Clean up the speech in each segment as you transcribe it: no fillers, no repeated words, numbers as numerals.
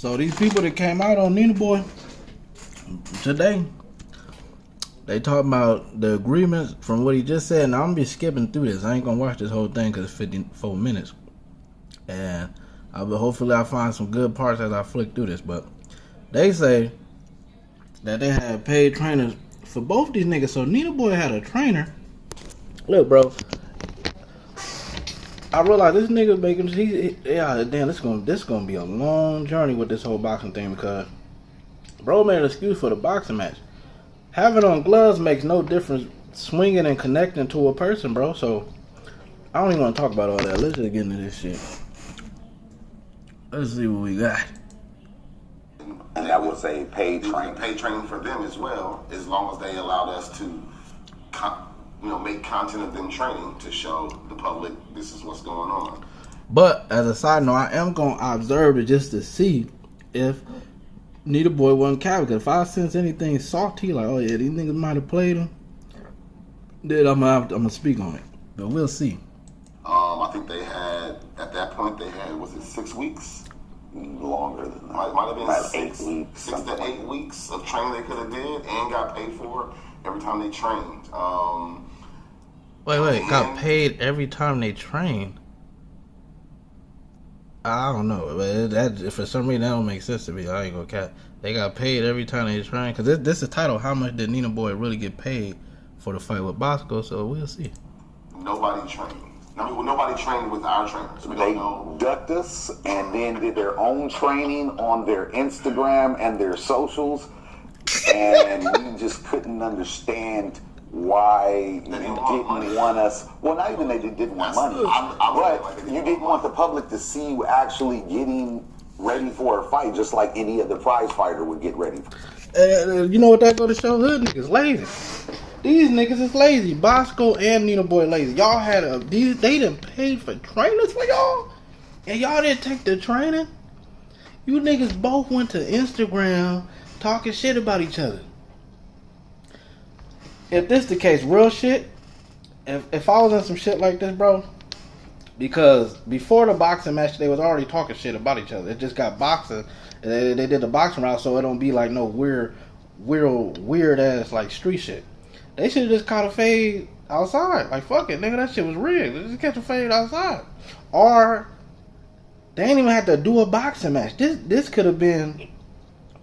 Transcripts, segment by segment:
So these people that came out on Nina Boy today, they talking about the agreements from what he just said. Now I'm gonna be skipping through this. I ain't gonna watch this whole thing because it's 54 minutes, and hopefully I find some good parts as I flick through this. But they say that they had paid trainers for both these niggas. So Nina Boy had a trainer. Look, bro, I realize this nigga making this gonna be a long journey with this whole boxing thing because bro made an excuse for the boxing match. Having on gloves makes no difference swinging and connecting to a person, bro. So I don't even want to talk about all that. Let's just get into this shit. Let's see what we got. And that was a paid training. Paid training for them as well, as long as they allowed us to, make content of them training to show the public this is what's going on. But as a side note, I am gonna observe it just to see if Nita Boy wasn't capping. Because if I sense anything salty, like oh yeah, these niggas might have played him, then I'm gonna speak on it. But we'll see. I think they had at that point was it 6 weeks? Longer than that. Might have been about 6 weeks, 6 to 8 weeks of training they could have did and got paid for every time they trained. Wait, got paid every time they trained? I don't know, but that for some reason that don't make sense to me. I ain't gonna cap. They got paid every time they trained because this is titled "How much did Nina Boy really get paid for the fight with Bosco?" So we'll see. Nobody trained. Nobody trained with our trainers. We don't know. Ducked us and then did their own training on their Instagram and their socials, and we just couldn't understand why you didn't want us. Well, not even they didn't want money, but you didn't want the public to see you actually getting ready for a fight, just like any other prize fighter would get ready. You know what that go to show? Hood niggas lazy. These niggas is lazy. Bosco and Nina Boy lazy. Y'all had they done paid for trainers for y'all, and y'all didn't take the training. You niggas both went to Instagram talking shit about each other. If this the case, real shit, if I was in some shit like this, bro, because before the boxing match, they was already talking shit about each other. It just got boxing. They did the boxing route so it don't be like no weird ass like street shit. They should have just caught a fade outside. Like, fuck it, nigga, that shit was rigged. Just catch a fade outside. Or they ain't even have to do a boxing match. This could have been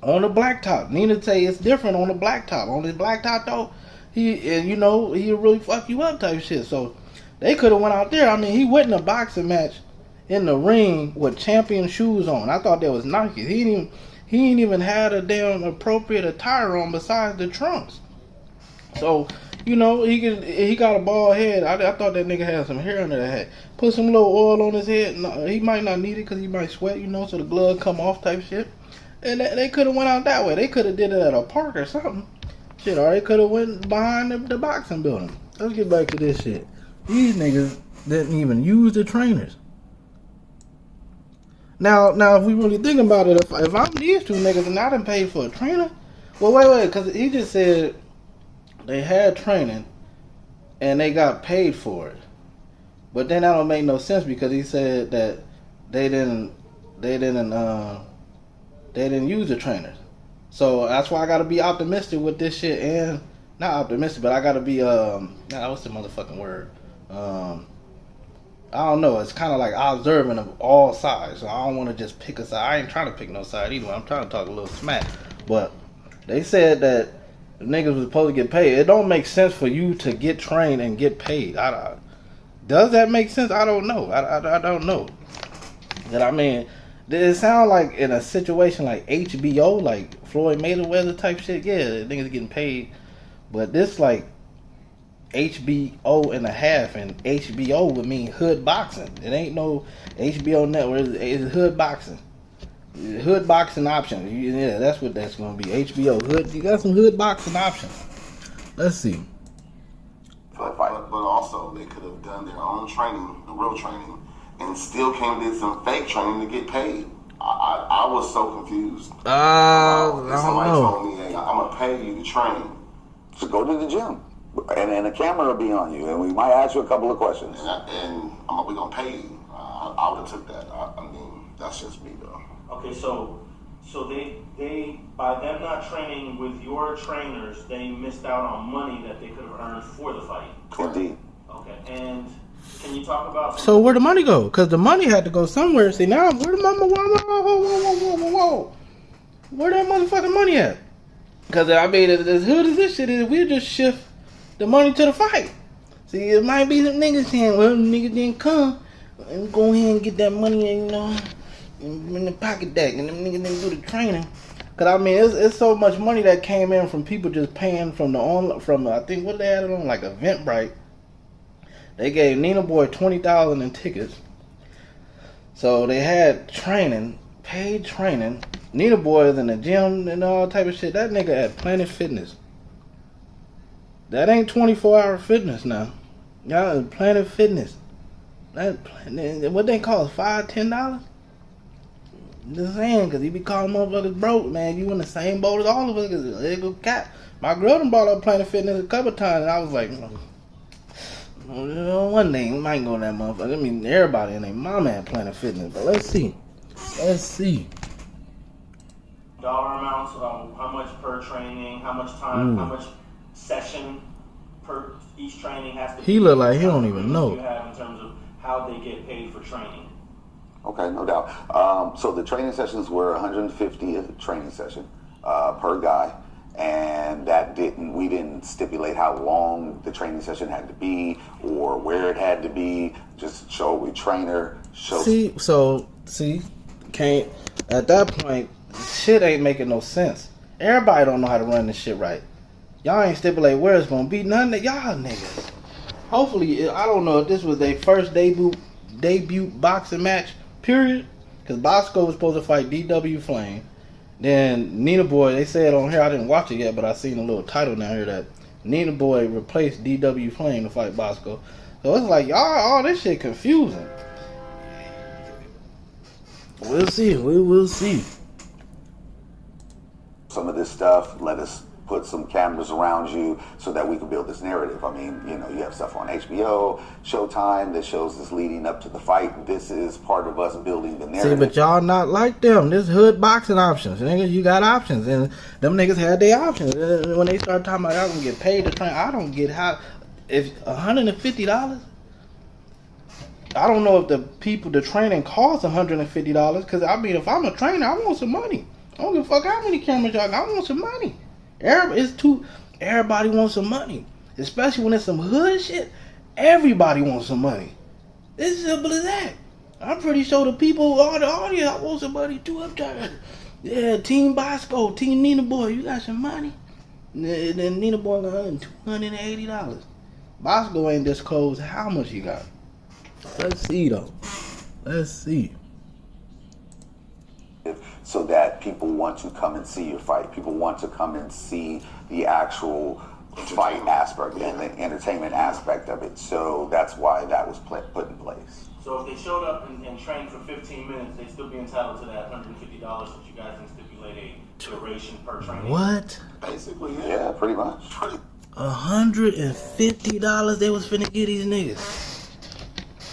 on the blacktop. Nina say it's different on the blacktop. On this blacktop though, he'll really fuck you up type shit. So they could have went out there. I mean, he went in a boxing match in the ring with champion shoes on. I thought that was Nike. He ain't even had a damn appropriate attire on besides the trunks. So, he got a bald head. I thought that nigga had some hair under the head. Put some little oil on his head. No, he might not need it because he might sweat, so the blood come off type shit. And they could have went out that way. They could have did it at a park or something. Shit, or they could have went behind the boxing building. Let's get back to this shit. These niggas didn't even use the trainers. Now, if we really think about it, if I'm these two niggas and I done paid for a trainer, well, wait, because he just said they had training and they got paid for it, but then that don't make no sense because he said that they didn't use the trainers. So that's why I gotta be optimistic with this shit, and not optimistic, but I gotta be what's the motherfucking word? I don't know. It's kind of like observant of all sides. So I don't want to just pick a side. I ain't trying to pick no side either. I'm trying to talk a little smack. But they said that the niggas was supposed to get paid. It don't make sense for you to get trained and get paid. Does that make sense? I don't know. I don't know. But I mean, did it sound like in a situation like HBO, like Floyd Mayweather type shit? Yeah, niggas getting paid. But this like HBO and a half, and HBO would mean hood boxing. It ain't no HBO network. It's hood boxing. Hood boxing options. Yeah, that's what that's gonna be. HBO hood. You got some hood boxing options. Let's see. But also they could have done their own training, the real training, and still came and did some fake training to get paid. I was so confused. I don't somebody know. told me, hey, I'm gonna pay you to train. So go to the gym, and the camera will be on you, and we might ask you a couple of questions. And we're gonna pay you. I would have took that. I mean, that's just me though. Okay, so So they by them not training with your trainers, they missed out on money that they could have earned for the fight. Indeed. Okay, and can you talk about? So where the money go? Because the money had to go somewhere. See now, where the mama? Whoa. Where that motherfucking money at? Because I mean, as hood as this shit is, we just shift the money to the fight. See, it might be some niggas saying, well, niggas didn't come, and go ahead and get that money, and, you know, in the pocket deck, and them niggas didn't do the training. Because I mean, it's so much money that came in from people just paying from I think what they had it on, like Eventbrite. They gave Nina Boy $20,000 in tickets. So they had training, paid training. Nina Boy is in the gym and all type of shit. That nigga at Planet Fitness. That ain't 24-hour fitness now. Y'all is Planet Fitness. What they cost, $5, $10? Just saying, because he be calling motherfuckers broke, man. You in the same boat as all of us. They go cap. My girl done bought up Planet Fitness a couple times, and I was like, one day we might go to that motherfucker. I mean, everybody and their mama at Planet Fitness, but let's see. Dollar amounts, how much per training, how much time, how much session per each training has to be. He look like he don't even know. You have in terms of how they get paid for training. Okay, no doubt. So the training sessions were $150 a training session per guy, and we didn't stipulate how long the training session had to be or where it had to be. Just show a trainer. Can't at that point. Shit ain't making no sense. Everybody don't know how to run this shit right. Y'all ain't stipulate where it's gonna be. None of y'all niggas. Hopefully, I don't know if this was their first debut boxing match, period. Because Bosco was supposed to fight DW Flame. Then Nina Boy, they said on here, I didn't watch it yet, but I seen a little title down here that Nina Boy replaced DW Flame to fight Bosco. So it's like, y'all, all this shit confusing. We'll see. We will see. Some of this stuff, let us put some cameras around you so that we can build this narrative. I mean, you know, you have stuff on HBO, Showtime that shows this leading up to the fight. This is part of us building the narrative. See, but y'all not like them. This hood boxing options. Niggas, you got options. And them niggas had their options. When they start talking about y'all gonna get paid to train, I don't get how. If $150, I don't know if the training costs $150. Because, I mean, if I'm a trainer, I want some money. I don't give a fuck how many cameras y'all got. I want some money. Everybody wants some money. Especially when it's some hood shit. Everybody wants some money. It's simple as that. I'm pretty sure the people, all the audience, I want some money too. I'm trying. Yeah, Team Bosco, Team Nina Boy, you got some money? Then Nina Boy got $280. Bosco ain't disclosed how much he got. Let's see though. Let's see. So that people want to come and see your fight. People want to come and see the actual fight aspect and the entertainment aspect of it. So that's why that was put in place. So if they showed up and trained for 15 minutes, they'd still be entitled to that $150 that you guys can stipulate a duration per training? What? Basically, Yeah, pretty much. $150 they was finna get these niggas.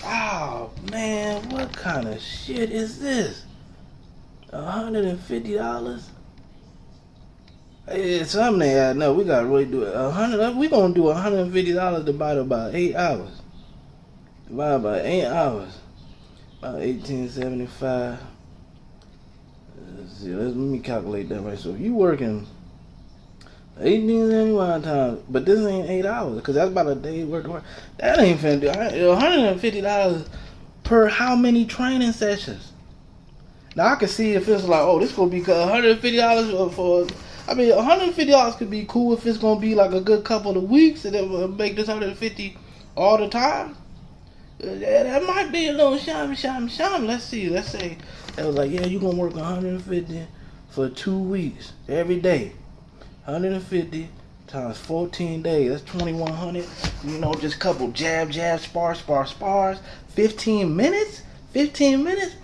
Oh, man, what kind of shit is this? $150? It's something they had. No, we gotta really do it. We gonna do $150 divided by 8 hours. Divided by 8 hours. About 1875. Let's see. Let me calculate that right. So if you working 1875 times, but this ain't 8 hours because that's about a day worth of work. That ain't finna do $150 per how many training sessions? Now I can see if it's like, oh, this gonna be $150 for. I mean, $150 could be cool if it's gonna be like a good couple of weeks and it will make this $150 all the time. That might be a little sham. Let's see. Let's say it was like, yeah, you gonna work 150 for 2 weeks every day. 150 times 14 days. That's 2,100. You know, just couple jab, spars. 15 minutes. 15 minutes.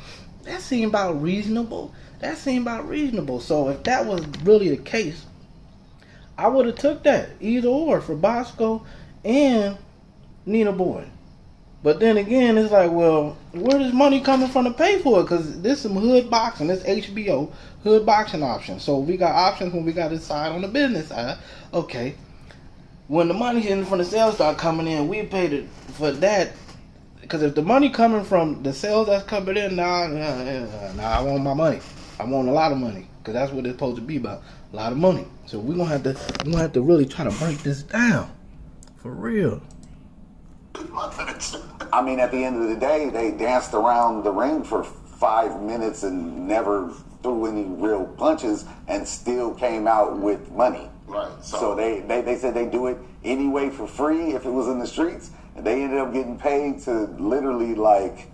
That seemed about reasonable. So if that was really the case, I would have took that either or for Bosco and Nina Boy. But then again, it's like, well, where does money coming from to pay for it? Because this some hood boxing, this HBO hood boxing option. So we got options when we got to decide on the business side. Okay, when the money hitting from the sales start coming in, we paid it for that. Because if the money coming from the sales that's coming in, nah, I want my money. I want a lot of money. Because that's what it's supposed to be about, a lot of money. So we're gonna have to really try to break this down, for real. I mean, at the end of the day, they danced around the ring for 5 minutes and never threw any real punches and still came out with money. Right. So they said they do it anyway for free if it was in the streets. And they ended up getting paid to literally, like,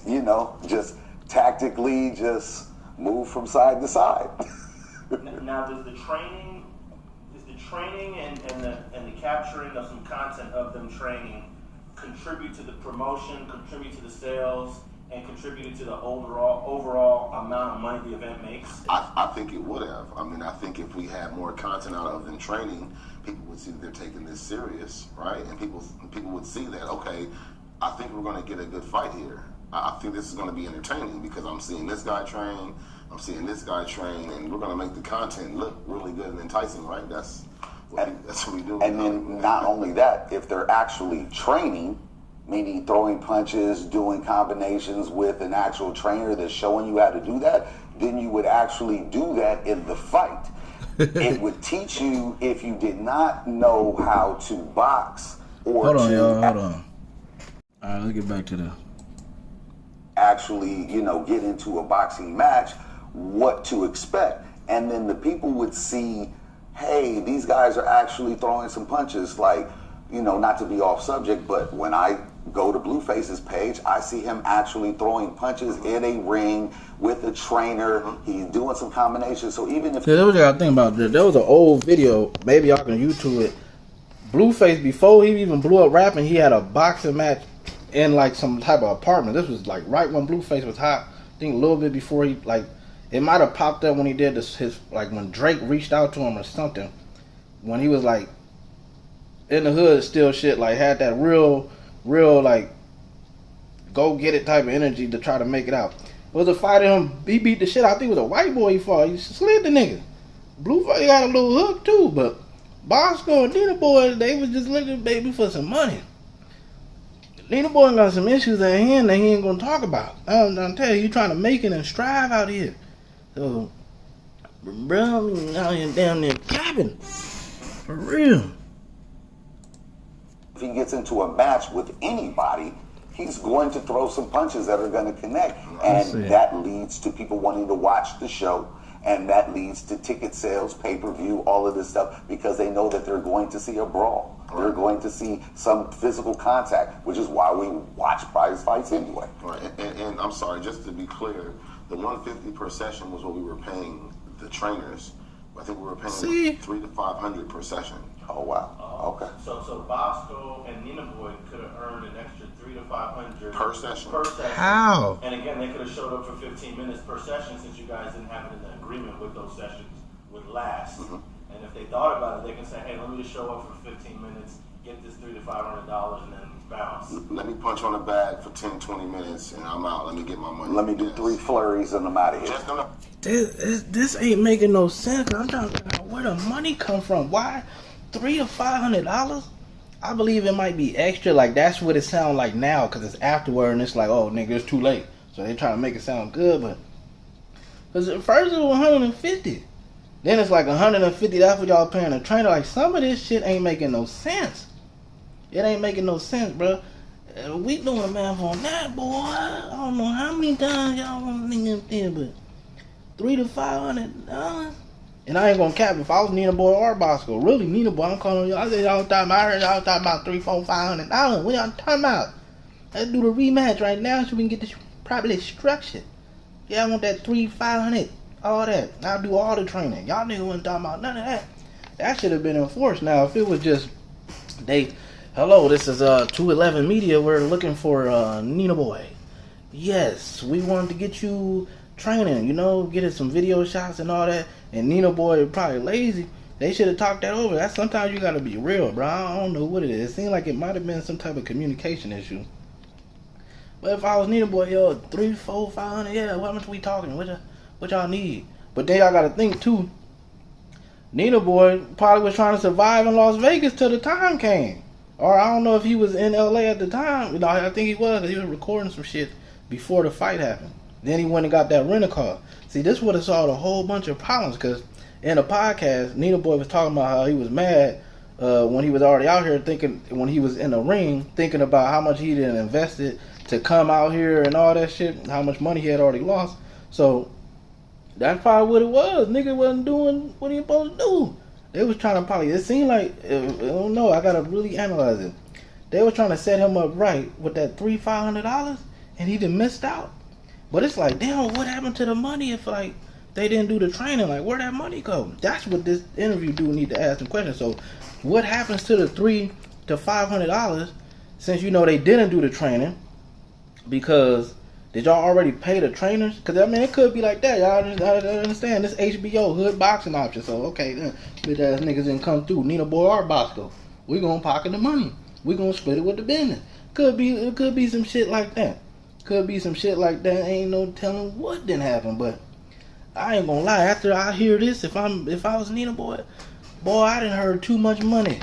you know, just tactically just move from side to side. Now, does the training and the capturing of some content of them training contribute to the promotion, contribute to the sales, and contribute to the overall amount of money the event makes? I think it would have. I mean, I think if we had more content out of them training, people would see that they're taking this serious, right? And people would see that, okay, I think we're going to get a good fight here. I think this is going to be entertaining because I'm seeing this guy train, I'm seeing this guy train, and we're going to make the content look really good and enticing, right? That's what we do. And then not only that, if they're actually training, meaning throwing punches, doing combinations with an actual trainer that's showing you how to do that, then you would actually do that in the fight. It would teach you if you did not know how to box or hold on, y'all. Hold on. All right, let's get back to the actually, you know, get into a boxing match, what to expect. And then the people would see, hey, these guys are actually throwing some punches. Like, you know, not to be off subject, but when I go to Blueface's page, I see him actually throwing punches in a ring with a trainer. He's doing some combinations. So even if... There was a thing about that. There was an old video, maybe y'all can YouTube it. Blueface, before he even blew up rapping, he had a boxing match in like some type of apartment. This was like right when Blueface was hot. I think a little bit before he, like, it might have popped up when he did this, his, like when Drake reached out to him or something. When he was like in the hood still shit, like had that real like go get it type of energy to try to make it out. It was a fight of him, he beat the shit out. I think it was a white boy he fought. He slid the nigga. Blueface got a little hook too, but Bosco and Nina Boy, they was just looking baby for some money. Nina Boy got some issues at hand that he ain't gonna talk about. I'm telling you, trying to make it and strive out here. So, bro, out here down there capping. For real. If he gets into a match with anybody, he's going to throw some punches that are going to connect. And that leads to people wanting to watch the show. And that leads to ticket sales, pay-per-view, all of this stuff, because they know that they're going to see a brawl. Right. They're going to see some physical contact, which is why we watch prize fights anyway. Right. And I'm sorry, just to be clear, the $150 per session was what we were paying the trainers. I think we were paying $300 to $500 per session. Oh wow. Okay. So Bosco and Nina Boy could have earned an extra $300 to $500 per session. How? And again, they could have showed up for 15 minutes per session since you guys didn't have it in the agreement with those sessions would last. Mm-hmm. And if they thought about it, they can say, hey, let me just show up for 15 minutes, get this $300 to $500, and then bounce. Let me punch on the bag for 10, 20 minutes, and I'm out. Let me get my money. Let me do 3 flurries, and I'm out of here. This ain't making no sense. I'm trying to figure out where the money come from. Why $300 to $500? I believe it might be extra. Like that's what it sounds like now, because it's afterward, and it's like, oh nigga, it's too late. So they trying to make it sound good, but because at first it was $150, then it's like $150. That's what y'all paying a trainer. Like some of this shit ain't making no sense. It ain't making no sense, bro. We doing math on that, boy. I don't know how many times y'all want to nigga up there, but $300 to $500. And I ain't gonna cap if I was Nina Boy or Bosco. Really, Nina Boy, I'm calling y'all. I said y'all talking about, I heard y'all talking about $300, $400, $500. What y'all talking about? Let's do the rematch right now so we can get this properly structured. Yeah, I want that $300, $500, all that. I'll do all the training. Y'all niggas wasn't talking about none of that. That should have been enforced. Now, if it was just hello, this is 211 Media. We're looking for Nina Boy. Yes, we wanted to get you training, you know, getting some video shots and all that. And Nina Boy probably lazy. They should have talked that over. Sometimes you gotta be real, bro. I don't know what it is. It seemed like it might have been some type of communication issue. But if I was Nina Boy, yo, 3, 4, 500, yeah, what much we talking? What y'all need? But then y'all gotta think too. Nina Boy probably was trying to survive in Las Vegas till the time came. Or I don't know if he was in LA at the time. You know, I think he was, because he was recording some shit before the fight happened. Then he went and got that rent-a-car. See, this would have solved a whole bunch of problems, because in the podcast, Nina Boy was talking about how he was mad when he was already out here thinking, when he was in the ring, thinking about how much he didn't invested to come out here and all that shit, how much money he had already lost. So that's probably what it was. Nigga wasn't doing what he was supposed to do. They was trying to probably, it seemed like, I don't know, I gotta really analyze it. They were trying to set him up right with that $300-$500, and he done missed out. But it's like, damn, what happened to the money if, like, they didn't do the training? Like, where'd that money go? That's what this interview dude need to ask them questions. So what happens to the $300 to $500 since you know they didn't do the training? Because did y'all already pay the trainers? Because I mean, it could be like that. Y'all understand this HBO hood boxing option. So okay, then bitch ass niggas didn't come through. Nina Boy or Bosco, we gonna pocket the money. We gonna split it with the business. It could be some shit like that. Could be some shit like that. Ain't no telling what didn't happen. But I ain't gonna lie. After I hear this, if I was Nina Boy, I done heard too much money.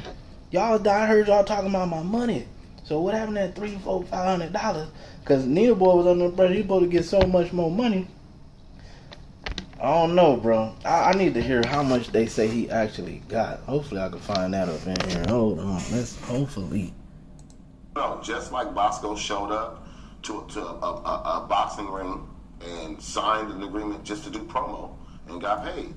I heard y'all talking about my money. So what happened to that $300, $400, $500? Because Nina Boy was under the pressure. He supposed to get so much more money. I don't know, bro. I need to hear how much they say he actually got. Hopefully I can find that up in here. Hold on. Let's hopefully. No, just like Bosco showed up to a boxing ring and signed an agreement just to do promo and got paid.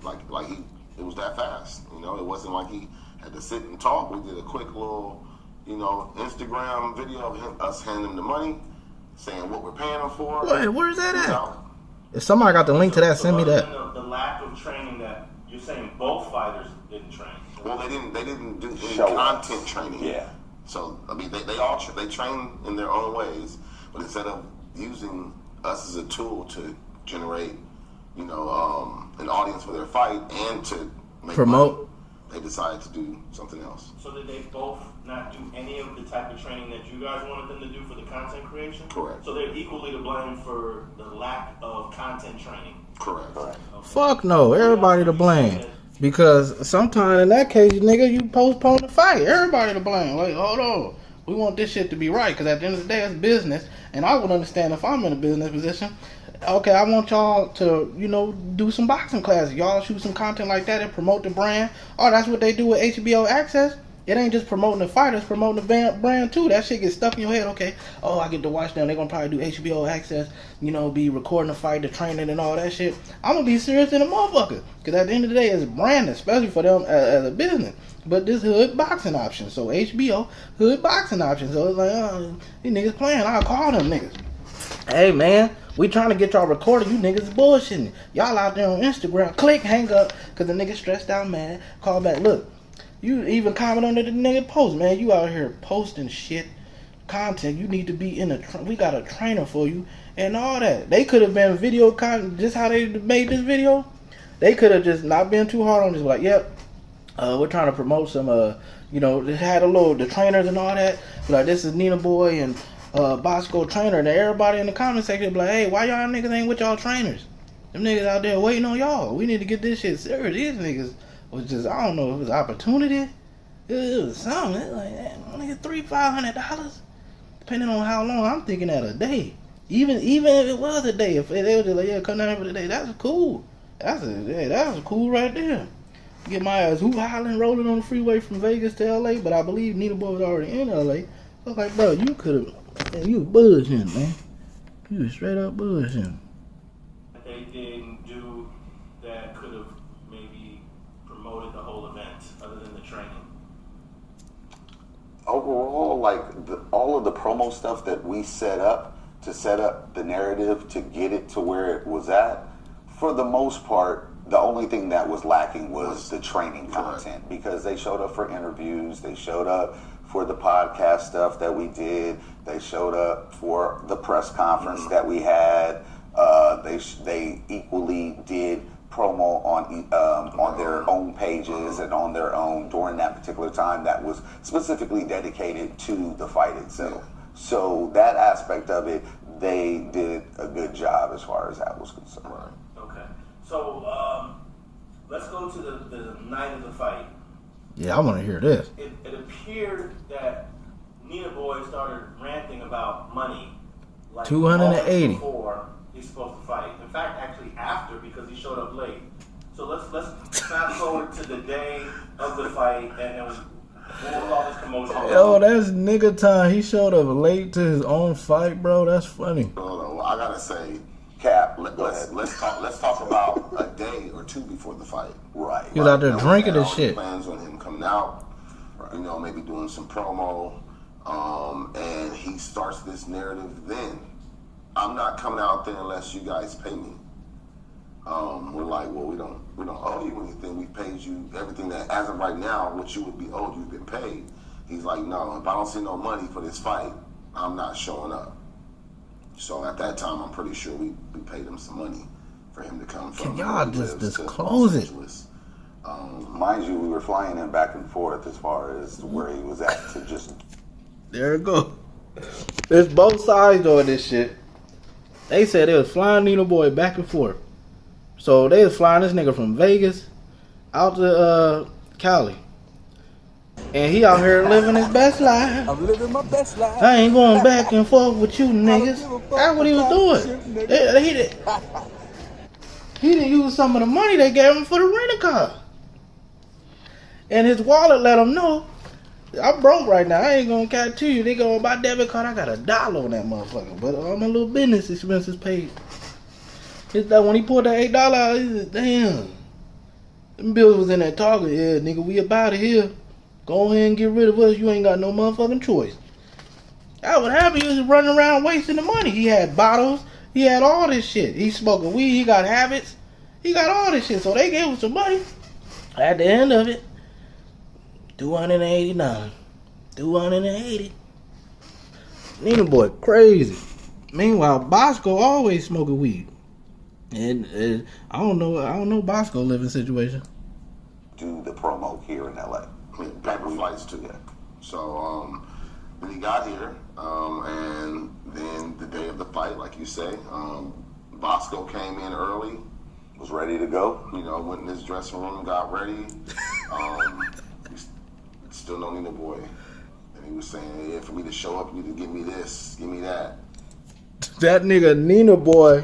It was that fast. You know, it wasn't like he had to sit and talk. We did a quick little, Instagram video of us handing him the money, saying what we're paying him for. Wait, where's that at? If somebody got the link to that, send me that. The lack of training that you're saying both fighters didn't train. Well, they didn't do any content training. Yeah. So I mean, they train in their own ways, but instead of using us as a tool to generate, an audience for their fight and to make promote money, they decided to do something else. So did they both not do any of the type of training that you guys wanted them to do for the content creation? Correct. So they're equally to blame for the lack of content training? Correct. Okay. Fuck no, everybody to blame. Because sometimes in that case, nigga, you postpone the fight. Everybody to blame. Like, hold on. We want this shit to be right. Because at the end of the day, it's business. And I would understand if I'm in a business position. Okay, I want y'all to, do some boxing classes. Y'all shoot some content like that and promote the brand. Oh, that's what they do with HBO Access. It ain't just promoting the fighters, promoting the brand too. That shit gets stuck in your head. Okay, oh, I get to watch them. They're going to probably do HBO Access, be recording the fight, the training and all that shit. I'm going to be serious in a motherfucker. Because at the end of the day, it's branding, especially for them as a business. But this hood boxing option. So HBO, hood boxing option. So it's like, these niggas playing. I'll call them niggas. Hey, man. We trying to get y'all recorded. You niggas bullshitting. Y'all out there on Instagram. Click, hang up. Because the nigga stressed out, man. Call back. Look. You even comment under the nigga post, man. You out here posting shit, content. You need to be in we got a trainer for you and all that. They could have been video content, just how they made this video. They could have just not been too hard on this. Like, yep, we're trying to promote some, they had the trainers and all that. Like, this is Nina Boy and Bosco trainer. And everybody in the comment section be like, hey, why y'all niggas ain't with y'all trainers? Them niggas out there waiting on y'all. We need to get this shit serious. These niggas was just, I don't know if it was opportunity. It was something. It was like, nigga, $300-$500, depending on how long. I'm thinking at a day. Even if it was a day, if they was just like, yeah, come down here for the day, that's cool. That was cool right there. Get my ass hollering, rolling on the freeway from Vegas to LA, but I believe Nina Boy was already in LA. I was like, bro, you could have, you was bullshitting, man. You was straight up bullshitting. They didn't do that could have maybe promoted the whole event other than the training. Overall, all of the promo stuff that we set up to set up the narrative to get it to where it was at, for the most part, the only thing that was lacking was the training content, because they showed up for interviews, they showed up for the podcast stuff that we did, they showed up for the press conference that we had. They equally did promo on their own pages and on their own during that particular time that was specifically dedicated to the fight itself. So that aspect of it, they did a good job as far as that was concerned. Right. Okay. So let's go to the night of the fight. Yeah, I want to hear this. It appeared that Nina Boy started ranting about money. Like 280 before he's supposed to fight. In fact, actually after, because he showed up late. So let's fast forward to the day of the fight and what was all this commotion? Yo, that's nigga time. He showed up late to his own fight, bro. That's funny. Hold on. Well, I gotta say, Cap, let's talk about a day or two before the fight. Right. He was out there Now, drinking we and had shit. Plans on him coming out, you know, maybe doing some promo, and he starts this narrative. Then I'm not coming out there unless you guys pay me. We're like, well, we don't owe you anything. We paid you everything that, as of right now, what you would be owed, you've been paid. He's like, no, if I don't see no money for this fight, I'm not showing up. So at that time, I'm pretty sure we paid him some money for him to come from. Can y'all where he just lives to disclose Los it? Angeles. Mind you, we were flying him back and forth as far as where he was at to just. There it go. There's both sides doing this shit. They said they was flying Nina Boy back and forth. So they was flying this nigga from Vegas out to Cali. And he out here living his best life. I'm living my best life. I ain't going back and forth with you niggas. That's what he was doing. He didn't use some of the money they gave him for the rental car. And his wallet let him know, I'm broke right now. I ain't gonna catch you. They go on my debit card. I got $1 on that motherfucker. But all my little business expenses paid. It's that when he pulled that $8 out, he said, damn. Them bills was in there talking. Yeah, nigga, we about it here. Go ahead and get rid of us. You ain't got no motherfucking choice. That what happened. He was running around wasting the money. He had bottles. He had all this shit. He smoking weed. He got habits. He got all this shit. So they gave him some money. At the end of it, $289. $280. Nina Boy crazy. Meanwhile, Bosco always smoking weed. And I don't know Bosco living situation. Do the promo here in LA. Paper flights too. Yeah. So then he got here, and then the day of the fight, like you say, Bosco came in early. Was ready to go. You know, went in his dressing room, got ready. Still no Nina Boy. And he was saying, yeah, for me to show up, you need to give me this, give me that. That nigga Nina Boy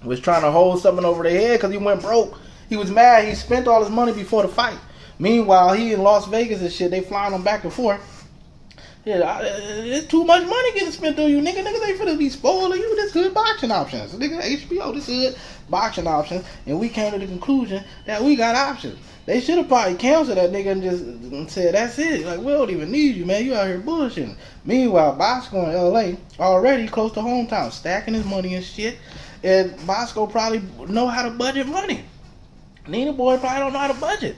was trying to hold something over their head because he went broke. He was mad. He spent all his money before the fight. Meanwhile, he in Las Vegas and shit. They flying him back and forth. Yeah, it's too much money getting spent on you, nigga. Niggas ain't finna be spoiling you. This good boxing options. Nigga, HBO, this good boxing options. And we came to the conclusion that we got options. They should have probably canceled that nigga and just said, that's it. Like, we don't even need you, man. You out here bullshitting. Meanwhile, Bosco in LA, already close to hometown, stacking his money and shit. And Bosco probably know how to budget money. Nina Boy probably don't know how to budget.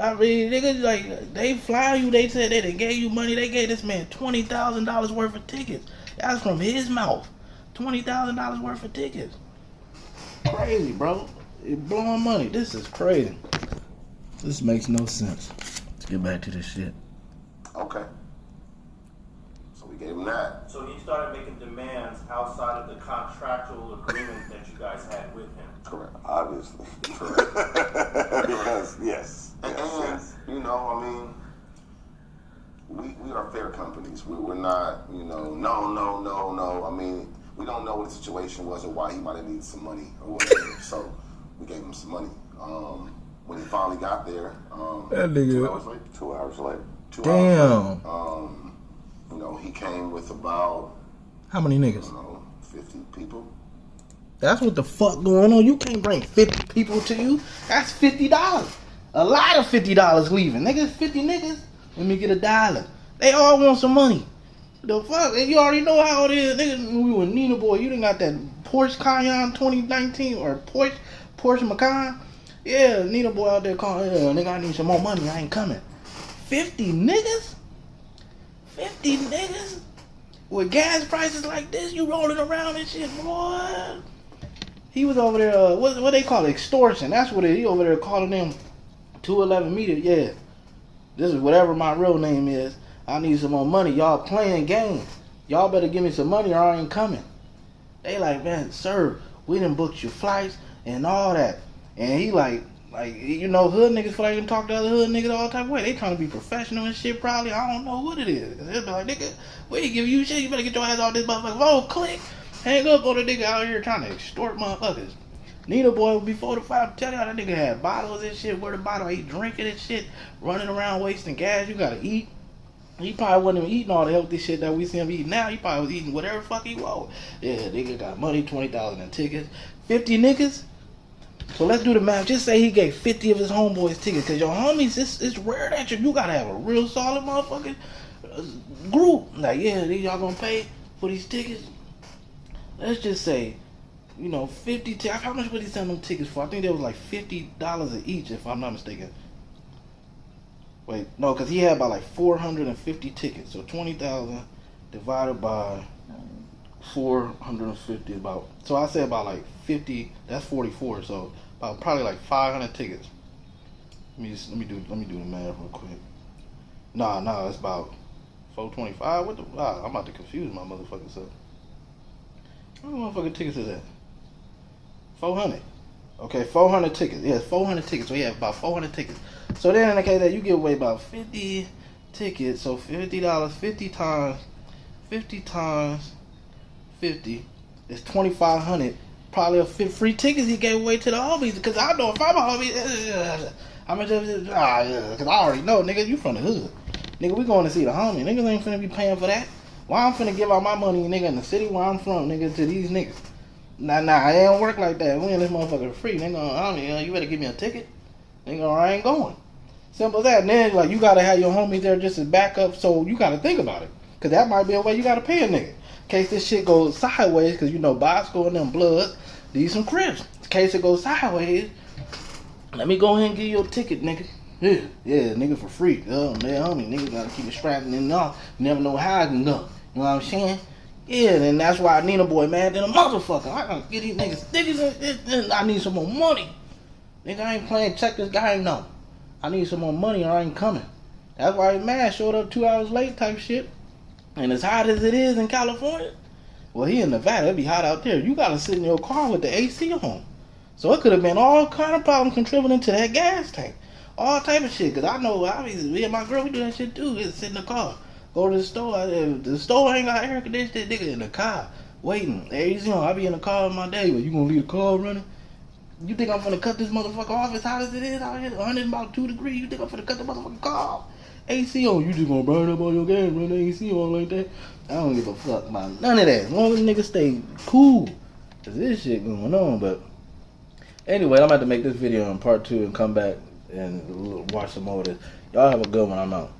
I mean, niggas, like, they fly you, they said they gave you money, they gave this man $20,000 worth of tickets. That's from his mouth. $20,000 worth of tickets. Crazy, bro. It blowing money. This is crazy. This makes no sense. Let's get back to this shit. Okay. So we gave him that. So he started making demands outside of the contractual agreement that you guys had with him. Correct. Obviously. Correct. Because, yes. And, you know, I mean, we are fair companies. We're not, you know, no. I mean, we don't know what the situation was or why he might have needed some money or whatever. So we gave him some money. When he finally got there, That nigga. 2 hours later. 2 hours later. 2 Damn. hours later, you know, he came with about, How many I niggas? don't know, 50 people. That's what the fuck going on. You can't bring 50 people to you. That's $50. A lot of $50 leaving. Niggas, 50 niggas. Let me get $1. They all want some money. The fuck? You already know how it is. Niggas, we were Nina Boy. You done got that Porsche Cayenne 2019 or Porsche Macan. Yeah, Nina Boy out there calling, yeah, nigga, I need some more money. I ain't coming. 50 niggas? 50 niggas? With gas prices like this, you rolling around and shit, boy. He was over there, what they call it? Extortion. That's what it is. He over there calling them 211 meter. Yeah. This is whatever my real name is. I need some more money. Y'all playing games. Y'all better give me some money or I ain't coming. They like, man, sir, we done booked your flights and all that. And he like, you know, hood niggas feel like them talk to other hood niggas all type of way. They trying to be professional and shit probably. I don't know what it is. They'll be like, nigga, we ain't give you shit. You better get your ass off this motherfucker. Oh, click. Hang up on the nigga out here trying to extort motherfuckers. Nina boy, before the fight, tell y'all that nigga had bottles and shit. Where the bottle, he drinking and shit. Running around wasting gas. You gotta eat. He probably wasn't even eating all the healthy shit that we see him eating now. He probably was eating whatever the fuck he want. Yeah, nigga got money, 20,000 in tickets. 50 niggas? So let's do the math. Just say he gave 50 of his homeboys tickets. Because your homies, it's rare that you gotta have a real solid motherfucking group. Like, yeah, y'all gonna pay for these tickets? Let's just say, you know, 50 tickets. How much would he sell them tickets for? I think there was like $50 each, if I'm not mistaken. Wait, no, because he had about like 450 tickets. So 20,000 divided by 450 about. So I say about like 50. That's 44. So about probably like 500 tickets. Let me do the math real quick. Nah, it's about 425. What the? I'm about to confuse my motherfucking self. What motherfucking tickets is that? 400. Okay, 400 tickets. Yes, 400 tickets. So he had about 400 tickets. So then in the case that you give away about 50 tickets, so $50, 50 times 50 is 2,500. Probably a free tickets he gave away to the homies. Because I know if I'm a homie, how much of it? Because I already know, nigga, you from the hood. Nigga, we going to see the homie. Niggas ain't finna be paying for that. Why I'm finna give out my money, nigga, in the city where I'm from, nigga, to these niggas? Nah, it don't work like that. We in this motherfucker free. Nigga, you better give me a ticket. Nigga, or I ain't going. Simple as that. And then, like, you gotta have your homies there just as backup, so you gotta think about it. Because that might be a way you gotta pay a nigga. In case this shit goes sideways, because, you know, Bosco and them blood, these some Crips. In case it goes sideways, let me go ahead and give you a ticket, nigga. Yeah, nigga, for free. Oh, man, homie, nigga gotta keep it strapped in and off. You never know how I can go. You know what I'm saying? Yeah, and that's why I need a boy mad than a motherfucker. I gotta get these niggas, I need some more money. Nigga, I ain't playing check this guy, no. I need some more money or I ain't coming. That's why he's mad, showed up 2 hours late type shit. And as hot as it is in California, well, he in Nevada, it be hot out there. You gotta sit in your car with the AC on. So it could have been all kind of problems contributing to that gas tank. All type of shit. Cause I know, obviously, me and my girl, we do that shit too. We just sit in the car. Go to the store. If the store ain't got air conditioning, nigga in the car waiting. AC on. I be in the car with my day. But you gonna leave the car running? You think I'm gonna cut this motherfucker off as hot as it is out here? 100 about 2 degrees. You think I'm gonna cut the motherfucking car off? AC on. You just gonna burn up all your gas, run the AC on like that? I don't give a fuck about none of that. As long as niggas stay cool. Cause this shit going on. But anyway, I'm about to make this video in part 2 and come back and watch some more of this. Y'all have a good one. I'm out.